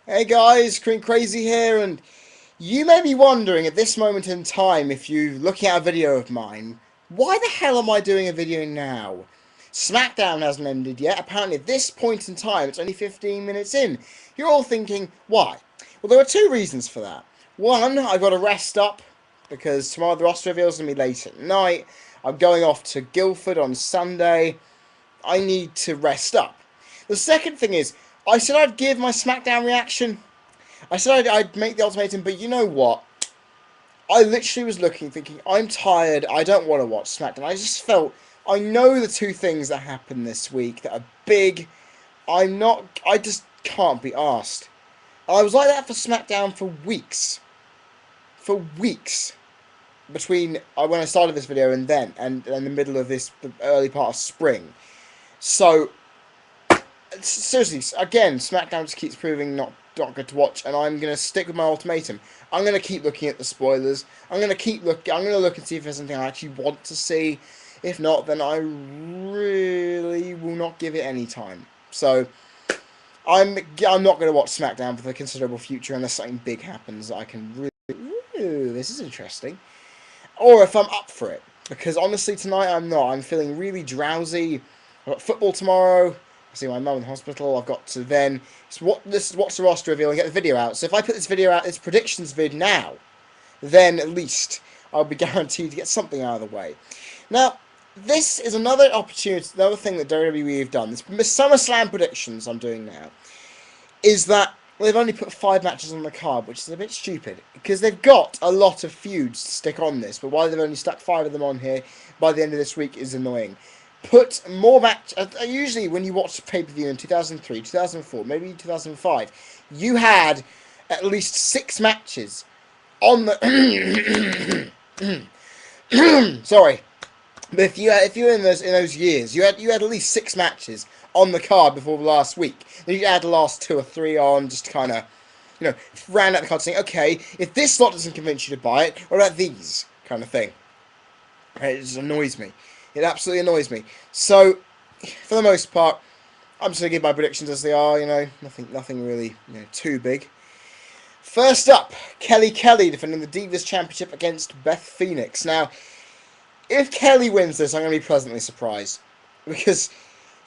Hey guys, Cream Crazy here, and you may be wondering at this moment in time, if you're looking at a video of mine, why the hell am I doing a video now? SmackDown hasn't ended yet. Apparently at this point in time, it's only 15 minutes in. You're all thinking, why? Well, there are two reasons for that. One, I've got to rest up, because tomorrow the roster reveal is going to be late at night. I'm going off to Guildford on Sunday. I need to rest up. The second thing is, I said I'd give my SmackDown reaction. I said I'd make the ultimatum, but you know what? I literally was looking, thinking, I'm tired, I don't want to watch SmackDown. I just felt, I know the two things that happened this week that are big. I just can't be asked. I was like that for SmackDown for weeks. For weeks. Between when I started this video and then, and in the middle of the early part of spring. So, seriously, again, SmackDown just keeps proving not good to watch, and I'm going to stick with my ultimatum. I'm going to keep looking at the spoilers. I'm going to look and see if there's something I actually want to see. If not, then I really will not give it any time. So, I'm not going to watch SmackDown for the considerable future unless something big happens that I can really... Ooh, this is interesting. Or if I'm up for it. Because honestly, tonight I'm not. I'm feeling really drowsy. I've got football tomorrow. I see my mum in the hospital. I've got to then watch the roster reveal and get the video out. So if I put this video out, this predictions vid now, then at least I'll be guaranteed to get something out of the way. Now, this is another opportunity, another thing that WWE have done. This SummerSlam predictions I'm doing now is that they've only put 5 matches on the card, which is a bit stupid, because they've got a lot of feuds to stick on this, but why they've only stuck 5 of them on here by the end of this week is annoying. Put more matches. Usually when you watch pay-per-view in 2003, 2004, maybe 2005, you had at least 6 matches on the... Sorry. But if you were in those years, you had at least 6 matches on the card before the last week. Then you add the last 2 or 3 on, just to kind of, round out the card, saying, okay, if this slot doesn't convince you to buy it, what about these kind of thing? It just annoys me. It absolutely annoys me. So, for the most part, I'm just gonna give my predictions as they are. Nothing really, too big. First up, Kelly defending the Divas Championship against Beth Phoenix. Now, if Kelly wins this, I'm going to be pleasantly surprised. Because,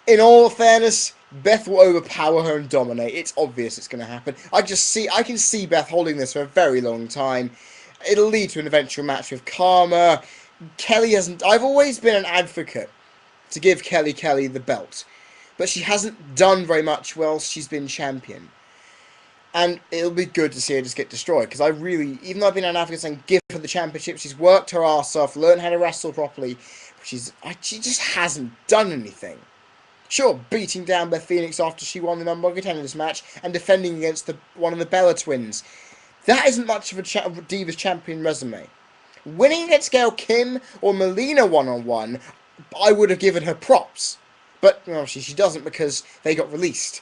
in all fairness, Beth will overpower her and dominate. It's obvious it's going to happen. I can see Beth holding this for a very long time. It'll lead to an eventual match with Karma. Kelly hasn't... I've always been an advocate to give Kelly the belt. But she hasn't done very much whilst she's been champion. And it'll be good to see her just get destroyed. Because I really, even though I've been an advocate saying give her the championship, she's worked her ass off, learned how to wrestle properly. But she just hasn't done anything. Sure, beating down Beth Phoenix after she won the number 1 contenders match and defending against one of the Bella twins. That isn't much of a Divas champion resume. Winning against Gail Kim or Melina one-on-one, I would have given her props. But obviously she doesn't because they got released.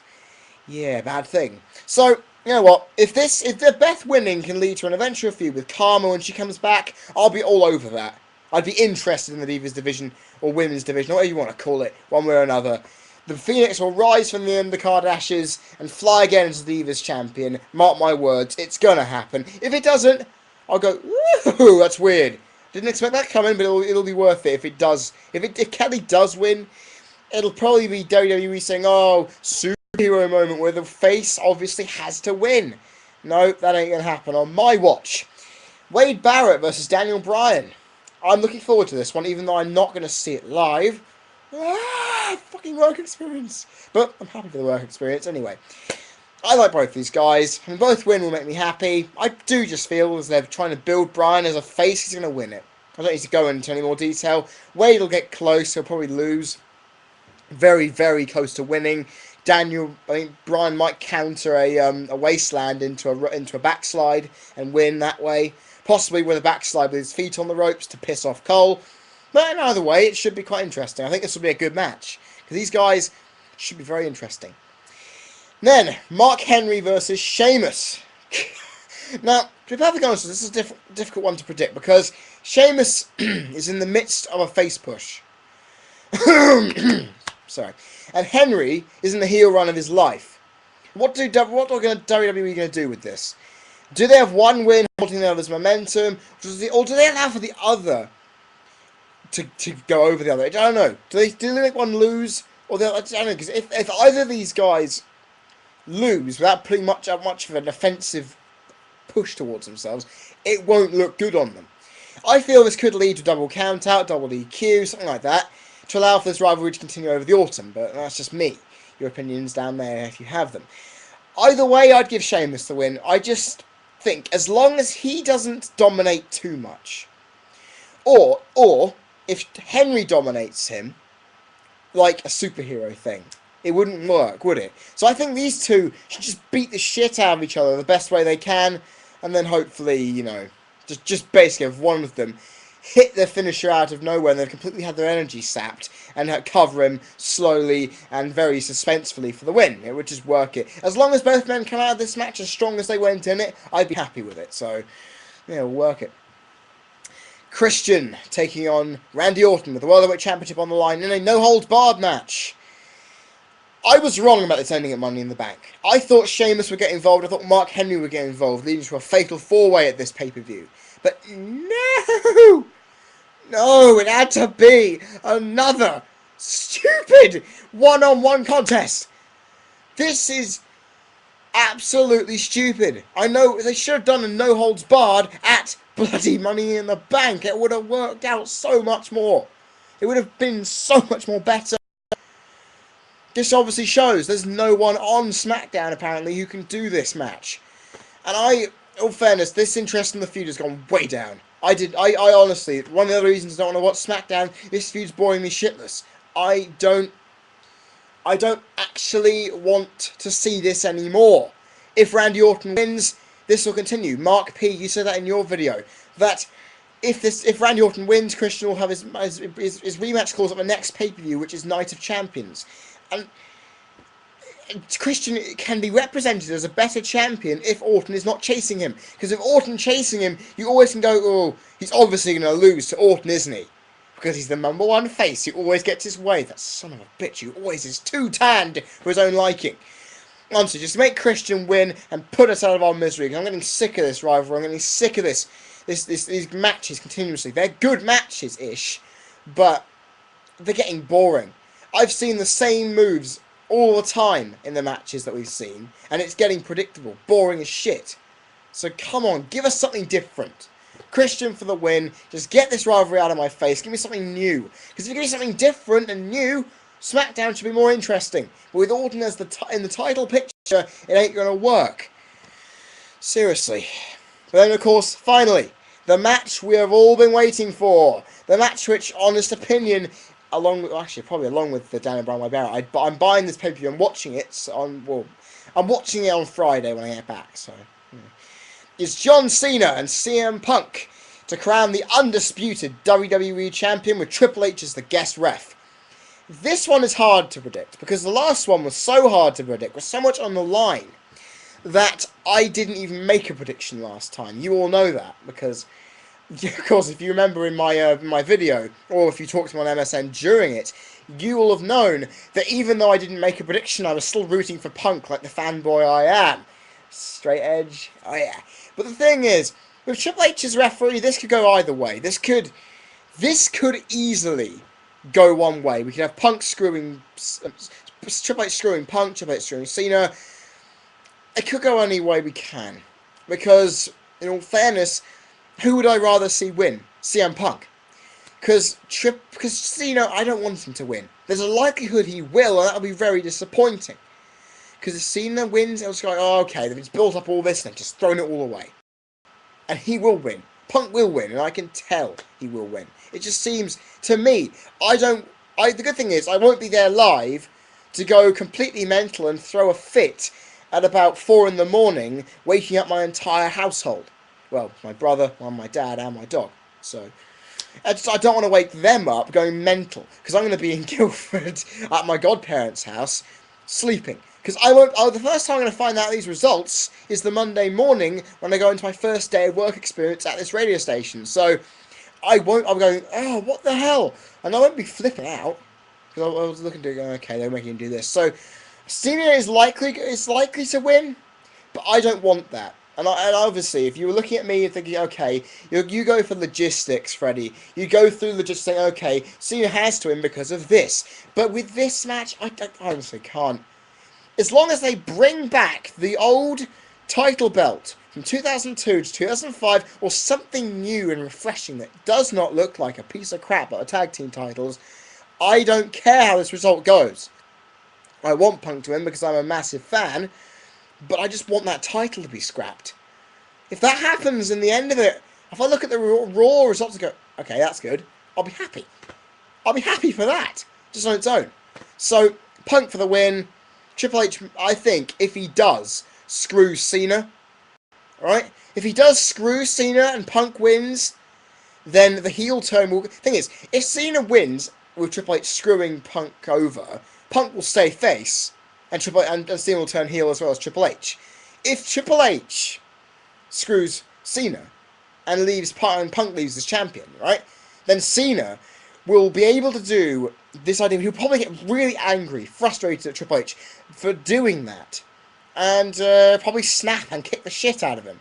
Yeah, bad thing. So, you know what? If the Beth winning can lead to an eventual feud with Karma when she comes back, I'll be all over that. I'd be interested in the Divas division, or Women's division, or whatever you want to call it, one way or another. The Phoenix will rise from the undercard ashes and fly again as the Divas champion. Mark my words, it's gonna happen. If it doesn't, I'll go, ooh, that's weird. Didn't expect that coming, but it'll be worth it if it does. If Kelly does win, it'll probably be WWE saying, oh, superhero moment where the face obviously has to win. No, that ain't gonna happen on my watch. Wade Barrett versus Daniel Bryan. I'm looking forward to this one, even though I'm not going to see it live. Fucking work experience. But I'm happy for the work experience anyway. I like both these guys. I mean, both win will make me happy. I do just feel as they're trying to build Bryan as a face. He's going to win it. I don't need to go into any more detail. Wade will get close. He'll probably lose. Very, very close to winning. Bryan might counter a wasteland into a backslide and win that way. Possibly with a backslide with his feet on the ropes to piss off Cole. But in either way, it should be quite interesting. I think this will be a good match. Because these guys should be very interesting. Then, Mark Henry versus Sheamus. Now, to be perfectly honest, this is a difficult one to predict. Because Sheamus is in the midst of a face push. Sorry. And Henry is in the heel run of his life. What are WWE going to do with this? Do they have one win holding the other's momentum, or do they allow for the other to go over the other? I don't know. Do they make one lose, or I don't know? Because if either of these guys lose without putting much of an offensive push towards themselves, it won't look good on them. I feel this could lead to double count out, double DQ, something like that, to allow for this rivalry to continue over the autumn, but that's just me. Your opinions down there if you have them. Either way, I'd give Sheamus the win. I just think, as long as he doesn't dominate too much, or if Henry dominates him, like a superhero thing, it wouldn't work, would it? So I think these two should just beat the shit out of each other the best way they can, and then hopefully, you know, just basically have one of them hit their finisher out of nowhere and they've completely had their energy sapped and cover him slowly and very suspensefully for the win. It would just work it. As long as both men come out of this match as strong as they went in it, I'd be happy with it. So, yeah, we'll work it. Christian taking on Randy Orton with the World Heavyweight Championship on the line in a no-holds-barred match. I was wrong about this ending at Money in the Bank. I thought Sheamus would get involved. I thought Mark Henry would get involved, leading to a fatal four-way at this pay-per-view. But no! No, it had to be another stupid one-on-one contest. This is absolutely stupid. I know they should have done a no-holds-barred at bloody Money in the Bank. It would have worked out so much more. It would have been so much more better. This obviously shows there's no one on SmackDown, apparently, who can do this match. And in all fairness, this interest in the feud has gone way down. I honestly, one of the other reasons I don't want to watch SmackDown, this feud's boring me shitless. I don't actually want to see this anymore. If Randy Orton wins, this will continue. Mark P, you said that in your video, that if Randy Orton wins, Christian will have his rematch clause at the next pay-per-view, which is Night of Champions. And Christian can be represented as a better champion if Orton is not chasing him. Because if Orton's chasing him, you always can go, oh, he's obviously going to lose to Orton, isn't he? Because he's the number one face. He always gets his way. That son of a bitch, he always is too tanned for his own liking. Honestly, just make Christian win and put us out of our misery. I'm getting sick of this rivalry. I'm getting sick of these matches continuously. They're good matches-ish, but they're getting boring. I've seen the same moves all the time in the matches that we've seen, and it's getting predictable, boring as shit. So come on, give us something different. Christian for the win. Just get this rivalry out of my face. Give me something new. Because if you give me something different and new, SmackDown should be more interesting. But with Orton as in the title picture, it ain't going to work. Seriously. But then, of course, finally, the match we have all been waiting for. The match which, honest opinion, along with the Daniel Bryan Barrett, I'm buying this pay-per-view. I'm watching it I'm watching it on Friday when I get back. So, it's John Cena and CM Punk to crown the undisputed WWE Champion with Triple H as the guest ref. This one is hard to predict because the last one was so hard to predict, with so much on the line, that I didn't even make a prediction last time. You all know that because, of course, if you remember in my video, or if you talked to me on MSN during it, you will have known that even though I didn't make a prediction, I was still rooting for Punk like the fanboy I am. Straight edge, oh yeah. But the thing is, with Triple H as referee, this could go either way. This could easily go one way. We could have Punk screwing Triple H screwing Punk, Triple H screwing Cena. It could go any way we can, because in all fairness, who would I rather see win? CM Punk. Because Cena, I don't want him to win. There's a likelihood he will, and that'll be very disappointing. Because if Cena wins, it'll just go like, oh, okay, they've just built up all this and they've just thrown it all away. And he will win. Punk will win, and I can tell he will win. It just seems, to me, the good thing is, I won't be there live to go completely mental and throw a fit at about 4 in the morning, waking up my entire household. Well, my brother, my dad, and my dog. So, I don't want to wake them up going mental, because I'm going to be in Guildford at my godparents' house, sleeping. Because the first time I'm going to find out these results is the Monday morning when I go into my first day of work experience at this radio station. So, I'm going, oh, what the hell? And I won't be flipping out, because I was looking to go, okay, they're making him do this. So, Cena is likely to win, but I don't want that. And obviously, if you were looking at me and thinking, okay, you go for logistics, Freddie. You go through logistics saying, okay, Cena has to win because of this. But with this match, I honestly can't. As long as they bring back the old title belt from 2002 to 2005, or something new and refreshing that does not look like a piece of crap like the tag team titles, I don't care how this result goes. I want Punk to win because I'm a massive fan, but I just want that title to be scrapped. If that happens in the end of it, if I look at the Raw results and go, okay, that's good, I'll be happy. I'll be happy for that, just on its own. So, Punk for the win. Triple H, I think, if he does screw Cena, right? If he does screw Cena and Punk wins, then the heel turn will... Thing is, if Cena wins with Triple H screwing Punk over, Punk will stay face, and Cena will turn heel as well as Triple H. If Triple H screws Cena and Punk leaves as champion, right? Then Cena will be able to do this idea. He'll probably get really angry, frustrated at Triple H for doing that, and probably snap and kick the shit out of him.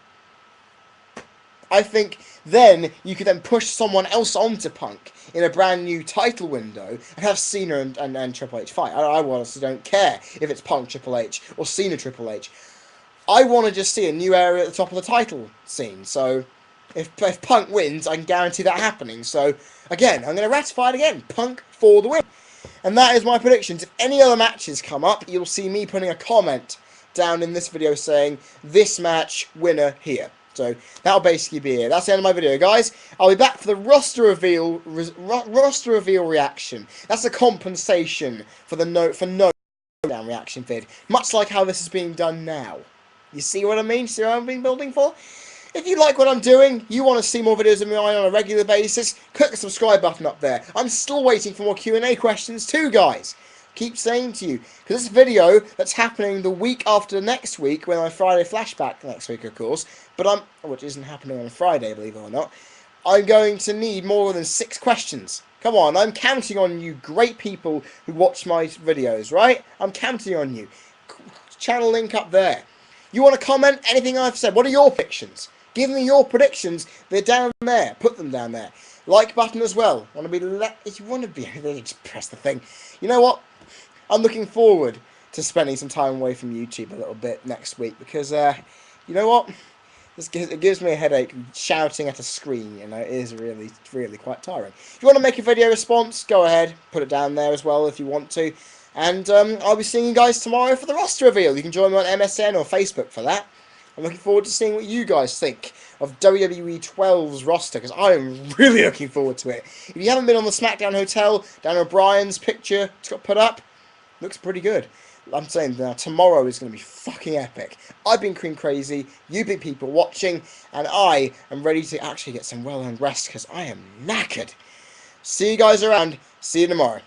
I think then you could then push someone else onto Punk in a brand new title window and have Cena and Triple H fight. I honestly don't care if it's Punk Triple H or Cena Triple H. I want to just see a new area at the top of the title scene. So if Punk wins, I can guarantee that happening. So again, I'm going to ratify it again. Punk for the win. And that is my predictions. If any other matches come up, you'll see me putting a comment down in this video saying, this match, winner here. So that'll basically be it. That's the end of my video, guys. I'll be back for the roster reveal reaction. That's a compensation for no down reaction vid. Much like how this is being done now. You see what I mean? See what I've been building for? If you like what I'm doing, you want to see more videos of me on a regular basis, click the subscribe button up there. I'm still waiting for more Q&A questions too, guys. Keep saying to you, because this video that's happening the week after next week, when my Friday flashback next week, of course, which isn't happening on Friday, believe it or not, I'm going to need more than 6 questions. Come on, I'm counting on you great people who watch my videos, right? I'm counting on you. Channel link up there. You want to comment anything I've said? What are your predictions? Give me your predictions. They're down there. Put them down there. Like button as well. If you want to be, just press the thing. You know what? I'm looking forward to spending some time away from YouTube a little bit next week because, you know what? It gives me a headache shouting at a screen. You know, it is really, really quite tiring. If you want to make a video response, go ahead. Put it down there as well if you want to. And I'll be seeing you guys tomorrow for the roster reveal. You can join me on MSN or Facebook for that. I'm looking forward to seeing what you guys think of WWE 12's roster, because I am really looking forward to it. If you haven't been on the SmackDown Hotel, Dan O'Brien's picture it's got put up, looks pretty good. I'm saying now, tomorrow is going to be fucking epic. I've been Cream Crazy, you've been people watching, and I am ready to actually get some well-earned rest, because I am knackered. See you guys around. See you tomorrow.